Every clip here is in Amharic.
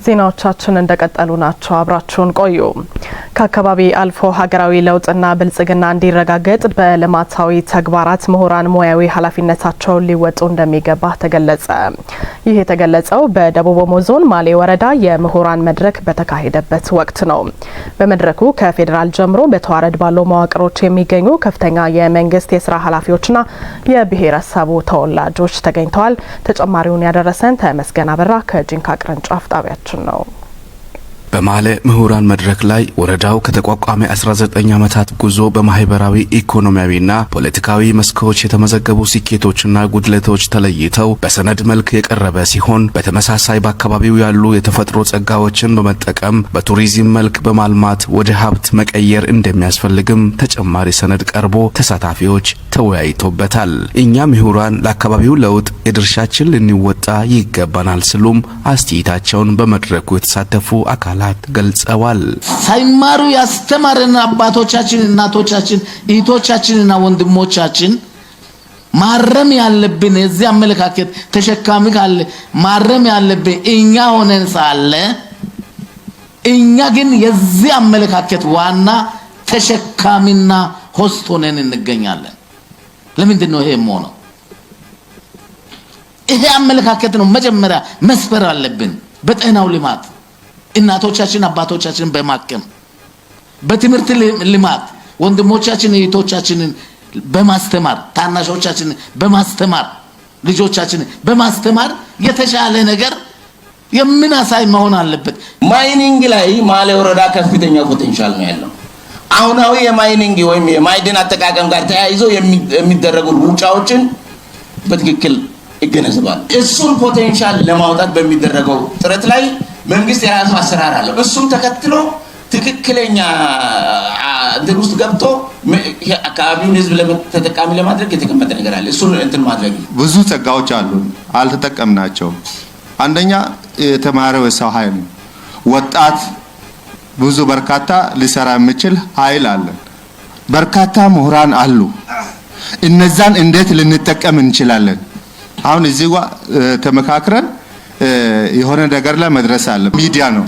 ዜናዎቻችን እንደቀጠሉ ናቸው። አብራችሁን ቆዩ። ከአካባቢ አልፎ ሀገራዊ ለውጥና ብልጽግና እንዲረጋገጥ በልማታዊ ተግባራት ምሁራን ሙያዊ ኃላፊነታቸውን ሊወጡ እንደሚገባ ተገለጸ። ይህ የተገለጸው በደቡብ ኦሞ ዞን ማሌ ወረዳ የምሁራን መድረክ በተካሄደበት ወቅት ነው። በመድረኩ ከፌዴራል ጀምሮ በተዋረድ ባሉ መዋቅሮች የሚገኙ ከፍተኛ የመንግስት የስራ ኃላፊዎችና የብሔረሰቡ ተወላጆች ተገኝተዋል። ተጨማሪውን ያደረሰን ተመስገን አበራ ከጂንካ ቅርንጫፍ ጣቢያችን ነው። በማሌ ምሁራን መድረክ ላይ ወረዳው ከተቋቋመ 19 ዓመታት ጉዞ በማህበራዊ ኢኮኖሚያዊና ፖለቲካዊ መስኮች የተመዘገቡ ስኬቶችና ጉድለቶች ተለይተው በሰነድ መልክ የቀረበ ሲሆን በተመሳሳይ በአካባቢው ያሉ የተፈጥሮ ጸጋዎችን በመጠቀም በቱሪዝም መልክ በማልማት ወደ ሀብት መቀየር እንደሚያስፈልግም ተጨማሪ ሰነድ ቀርቦ ተሳታፊዎች ተወያይቶበታል። እኛ ምሁራን ለአካባቢው ለውጥ የድርሻችን ልንወጣ ይገባናል ሲሉም አስተያየታቸውን በመድረኩ የተሳተፉ አካላት ገልጸዋል። ሳይማሩ ያስተማረን አባቶቻችን፣ እናቶቻችን፣ እህቶቻችንና ወንድሞቻችን ማረም ያለብን የዚህ አመለካከት ተሸካሚ ካለ ማረም ያለብን እኛ ሆነን ሳለ እኛ ግን የዚህ አመለካከት ዋና ተሸካሚና ሆስት ሆነን እንገኛለን። ለምንድን ነው ይሄ የሆነው? ይሄ አመለካከት ነው መጀመሪያ መስፈር አለብን። በጤናው ልማት እናቶቻችን አባቶቻችን በማከም በትምህርት ልማት ወንድሞቻችን እህቶቻችንን በማስተማር ታናሾቻችንን በማስተማር ልጆቻችንን በማስተማር የተሻለ ነገር የምናሳይ መሆን አለበት። ማይኒንግ ላይ ማሌ ወረዳ ከፍተኛ ፖቴንሻል ነው ያለው። አሁናዊ የማይኒንግ ወይም የማይድን አጠቃቀም ጋር ተያይዞ የሚደረጉ ሩጫዎችን በትክክል ይገነዘባል። እሱን ፖቴንሻል ለማውጣት በሚደረገው ጥረት ላይ መንግስት የራሱ አሰራር አለው። እሱም ተከትሎ ትክክለኛ እንትን ውስጥ ገብቶ አካባቢውን ህዝብ ተጠቃሚ ለማድረግ የተቀመጠ ነገር አለ። እሱን እንትን ማድረግ ብዙ ጸጋዎች አሉ አልተጠቀምናቸው። አንደኛ የተማረው የሰው ኃይል ነው። ወጣት ብዙ በርካታ ሊሰራ የሚችል ኃይል አለ። በርካታ ምሁራን አሉ። እነዛን እንዴት ልንጠቀም እንችላለን? አሁን እዚህ ጋር ተመካክረን የሆነ ነገር ላይ መድረስ አለ። ሚዲያ ነው።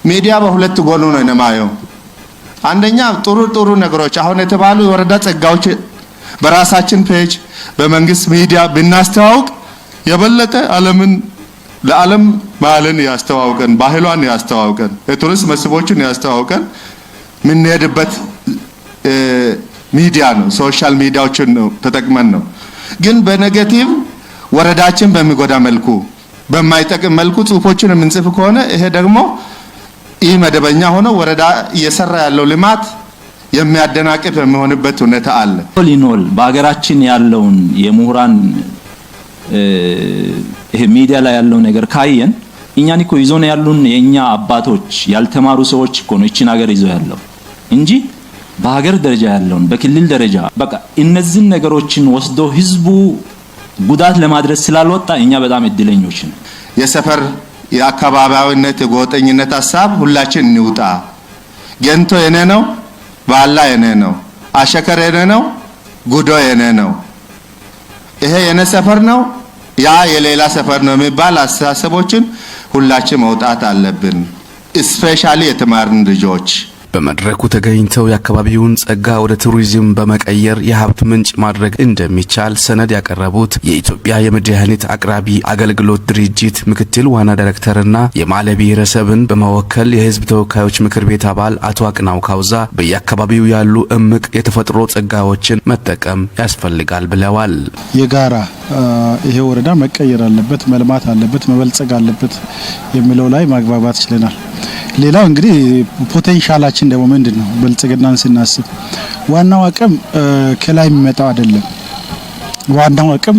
ሚዲያ በሁለት ጎኑ ነው የማየው። አንደኛ ጥሩ ነገሮች አሁን የተባሉ የወረዳ ጸጋዎች በራሳችን ፔጅ በመንግስት ሚዲያ ብናስተዋውቅ የበለጠ ለዓለም ባህልን ያስተዋውቀን፣ ባህሏን ያስተዋውቀን፣ የቱሪስት መስህቦችን ያስተዋውቀን ምንሄድበት ሚዲያ ነው። ሶሻል ሚዲያዎችን ነው ተጠቅመን ነው። ግን በኔጌቲቭ ወረዳችን በሚጎዳ መልኩ በማይጠቅም መልኩ ጽሁፎችን የምንጽፍ ከሆነ ይሄ ደግሞ ይህ መደበኛ ሆኖ ወረዳ እየሰራ ያለው ልማት የሚያደናቅፍ የሚሆንበት ሁኔታ አለ። ሊኖል በአገራችን ያለውን የምሁራን ይሄ ሚዲያ ላይ ያለው ነገር ካየን እኛን እኮ ይዞን ያሉን የኛ አባቶች ያልተማሩ ሰዎች እኮ ነው እቺን ሀገር ይዞ ያለው እንጂ በሀገር ደረጃ ያለውን በክልል ደረጃ በቃ እነዚህን ነገሮችን ወስዶ ህዝቡ ጉዳት ለማድረስ ስላልወጣ እኛ በጣም እድለኞች ነን። የሰፈር የአካባቢያዊነት የጎጠኝነት ሐሳብ ሁላችን እንውጣ። ገንቶ የኔ ነው፣ ባላ የኔ ነው፣ አሸከር የኔ ነው፣ ጉዶ የኔ ነው፣ ይሄ የኔ ሰፈር ነው፣ ያ የሌላ ሰፈር ነው የሚባል አስተሳሰቦችን ሁላችን መውጣት አለብን። ስፔሻሊ የተማርን ልጆች በመድረኩ ተገኝተው የአካባቢውን ጸጋ ወደ ቱሪዝም በመቀየር የሀብት ምንጭ ማድረግ እንደሚቻል ሰነድ ያቀረቡት የኢትዮጵያ የመድኃኒት አቅራቢ አገልግሎት ድርጅት ምክትል ዋና ዳይሬክተርና የማሌ ብሔረሰብን በመወከል የህዝብ ተወካዮች ምክር ቤት አባል አቶ አቅናው ካውዛ በየአካባቢው ያሉ እምቅ የተፈጥሮ ጸጋዎችን መጠቀም ያስፈልጋል ብለዋል። የጋራ ይሄ ወረዳ መቀየር አለበት፣ መልማት አለበት፣ መበልጸግ አለበት የሚለው ላይ ማግባባት ችለናል። ሌላው እንግዲህ ፖቴንሻላችን ደግሞ ምንድነው? ብልጽግናን ስናስብ ዋናው አቅም ከላይ የሚመጣው አይደለም። ዋናው አቅም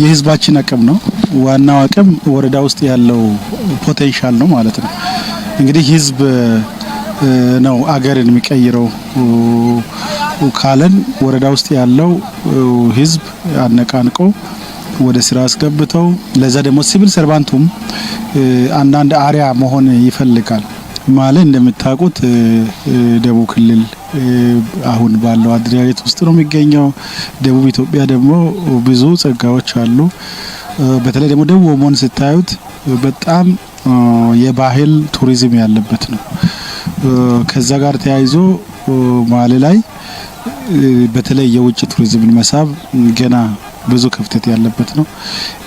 የህዝባችን አቅም ነው። ዋናው አቅም ወረዳ ውስጥ ያለው ፖቴንሻል ነው ማለት ነው። እንግዲህ ህዝብ ነው አገርን የሚቀይረው ካለን ወረዳ ውስጥ ያለው ህዝብ አነቃንቆ ወደ ስራ አስገብተው ለዛ ደግሞ ሲቪል ሰርቫንቱም አንዳንድ አሪያ መሆን ይፈልጋል። ማለት እንደምታውቁት ደቡብ ክልል አሁን ባለው አድሪያት ውስጥ ነው የሚገኘው። ደቡብ ኢትዮጵያ ደግሞ ብዙ ጸጋዎች አሉ። በተለይ ደግሞ ደቡብ ኦሞን ስታዩት በጣም የባህል ቱሪዝም ያለበት ነው። ከዛ ጋር ተያይዞ ማሌ ላይ በተለይ የውጭ ቱሪዝምን መሳብ ገና ብዙ ክፍተት ያለበት ነው።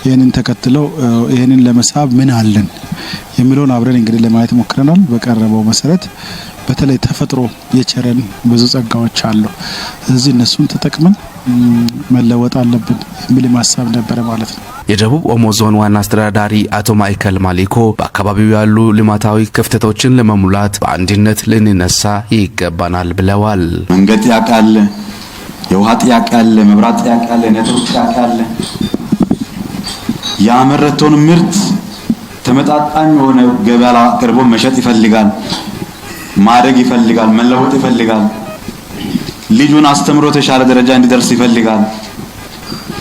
ይሄንን ተከትለው ይሄንን ለመሳብ ምን አለን የሚለውን አብረን እንግዲህ ለማየት ሞክረናል። በቀረበው መሰረት በተለይ ተፈጥሮ የቸረን ብዙ ጸጋዎች አሉ። ስለዚህ እነሱን ተጠቅመን መለወጥ አለብን የሚል ማሳብ ነበር ማለት ነው። የደቡብ ኦሞ ዞን ዋና አስተዳዳሪ አቶ ማይከል ማሊኮ በአካባቢው ያሉ ልማታዊ ክፍተቶችን ለመሙላት በአንድነት ልንነሳ ይገባናል ብለዋል። መንገድ ጥያቄ አለ፣ የውሃ ጥያቄ አለ፣ መብራት ጥያቄ አለ፣ ኔትወርክ ጥያቄ አለ። ያመረተውን ምርት ተመጣጣኝ የሆነ ገበያ አቅርቦ መሸጥ ይፈልጋል፣ ማደግ ይፈልጋል፣ መለወጥ ይፈልጋል። ልጁን አስተምሮ ተሻለ ደረጃ እንዲደርስ ይፈልጋል።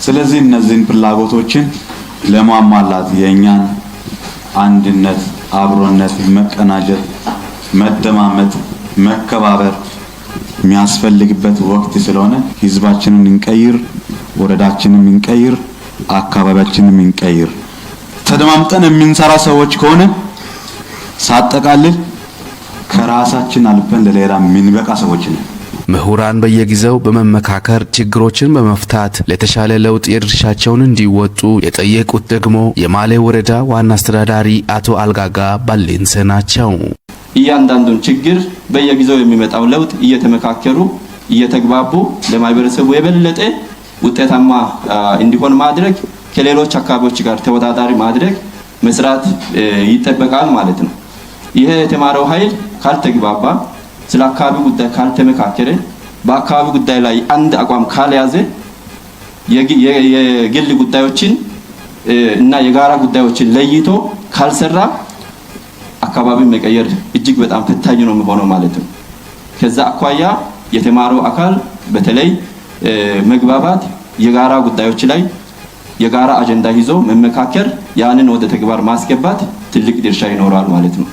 ስለዚህ እነዚህን ፍላጎቶችን ለማሟላት የኛን አንድነት፣ አብሮነት፣ መቀናጀት፣ መደማመጥ፣ መከባበር የሚያስፈልግበት ወቅት ስለሆነ ህዝባችንን እንቀይር፣ ወረዳችንን እንቀይር፣ አካባቢያችንን እንቀይር። ተደማምጠን የምንሰራ ሰዎች ከሆነ ሳጠቃልል ከራሳችን አልፈን ለሌላ የምንበቃ ሰዎች ነን። ምሁራን በየጊዜው በመመካከር ችግሮችን በመፍታት ለተሻለ ለውጥ የድርሻቸውን እንዲወጡ የጠየቁት ደግሞ የማሌ ወረዳ ዋና አስተዳዳሪ አቶ አልጋጋ ባሌንሴ ናቸው። እያንዳንዱን ችግር በየጊዜው የሚመጣው ለውጥ እየተመካከሩ እየተግባቡ ለማህበረሰቡ የበለጠ ውጤታማ እንዲሆን ማድረግ፣ ከሌሎች አካባቢዎች ጋር ተወዳዳሪ ማድረግ መስራት ይጠበቃል ማለት ነው። ይሄ የተማረው ኃይል ካልተግባባ፣ ስለ አካባቢ ጉዳይ ካልተመካከረ፣ በአካባቢ ጉዳይ ላይ አንድ አቋም ካልያዘ፣ የግል ጉዳዮችን እና የጋራ ጉዳዮችን ለይቶ ካልሰራ አካባቢ መቀየር እጅግ በጣም ፈታኝ ነው የሚሆነው ማለት ነው። ከዛ አኳያ የተማረው አካል በተለይ መግባባት፣ የጋራ ጉዳዮች ላይ የጋራ አጀንዳ ይዞ መመካከር፣ ያንን ወደ ተግባር ማስገባት ትልቅ ድርሻ ይኖራል ማለት ነው።